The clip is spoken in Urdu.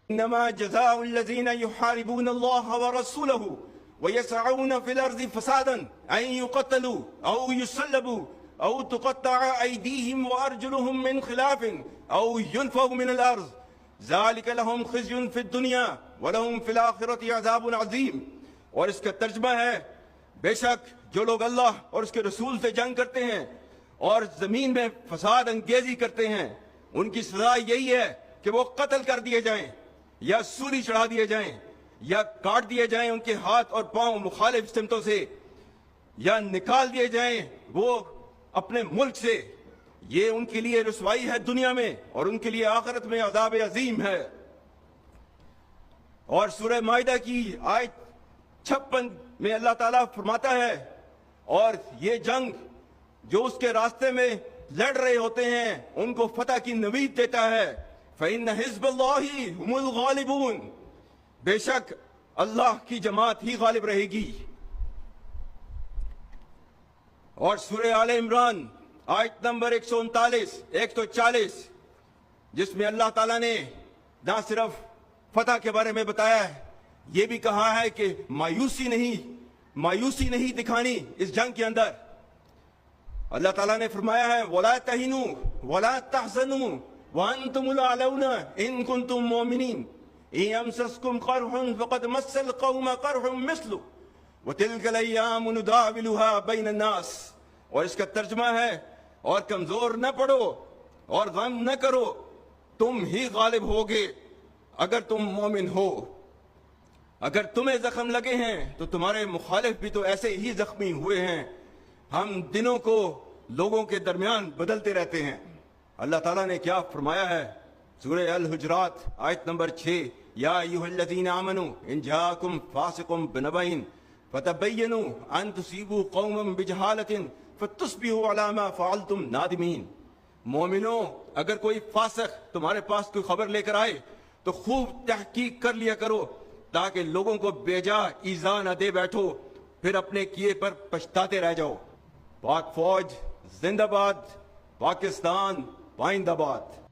إنما جزاء الذين يحاربون الله ورسوله ويسعون في الأرض فسادا أن يقتلوا أو يصلبوا أو تقطع أيديهم وأرجلهم من خلاف أو ينفوا من الأرض ذلك لهم خزي في الدنيا ولهم في الآخرة عذاب عظيم. اور اس کا ترجمہ ہے بے شک جو لوگ اللہ اور اس کے رسول سے جنگ کرتے ہیں اور زمین میں فساد انگیزی کرتے ہیں ان کی سزا یہی ہے کہ وہ قتل کر دیے جائیں یا سولی چڑھا دیے جائیں یا کاٹ دیے جائیں ان کے ہاتھ اور پاؤں مخالف سمتوں سے یا نکال دیے جائیں وہ اپنے ملک سے. یہ ان کے لیے رسوائی ہے دنیا میں اور ان کے لیے آخرت میں عذاب عظیم ہے. اور سورہ مائدہ کی آیت 56 میں اللہ تعالیٰ فرماتا ہے اور یہ جنگ جو اس کے راستے میں لڑ رہے ہوتے ہیں ان کو فتح کی نوید دیتا ہے. فَإِنَّ حِزْبَ اللَّهِ هُمُ الْغَالِبُونَ بے شک اللہ کی جماعت ہی غالب رہے گی. اور سورہ آل عمران آیت نمبر 139-140 جس میں اللہ تعالیٰ نے نہ صرف فتح کے بارے میں بتایا ہے یہ بھی کہا ہے کہ مایوسی نہیں دکھانی اس جنگ کے اندر. اللہ تعالیٰ نے فرمایا ہے وَلَا تَهِنُوا وَلَا تَحْزَنُوا وَأَنْتُمُ الْأَعْلَوْنَ إِن كُنتُم مُؤْمِنِينَ إِن يَمْسَسْكُمْ قَرْحٌ فَقَدْ مَسَّ الْقَوْمَ قَرْحٌ مِثْلُهُ وَتِلْكَ الْأَيَّامُ نُدَاوِلُهَا بَيْنَ النَّاسِ. اور اس کا ترجمہ ہے اور کمزور نہ پڑو اور غم نہ کرو تم ہی غالب ہوگے اگر تم مومن ہو. اگر تمہیں زخم لگے ہیں تو تمہارے مخالف بھی تو ایسے ہی زخمی ہوئے ہیں. ہم دنوں کو لوگوں کے درمیان بدلتے رہتے ہیں. اللہ تعالیٰ نے کیا فرمایا ہے سورہ الحجرات آیت نمبر 6 یا ایھا الذین آمنوا ان جاءکم فاسق بنبأ فتبینوا ان تصیبوا قوما بجہالۃ فتصبحوا علی ما فعلتم نادمین. مومنوں اگر کوئی فاسق تمہارے پاس کوئی خبر لے کر آئے تو خوب تحقیق کر لیا کرو تاکہ لوگوں کو بیجا ایذا نہ دے بیٹھو پھر اپنے کیے پر پچھتاتے رہ جاؤ. پاک فوج زندہ باد، پاکستان پائندہ باد.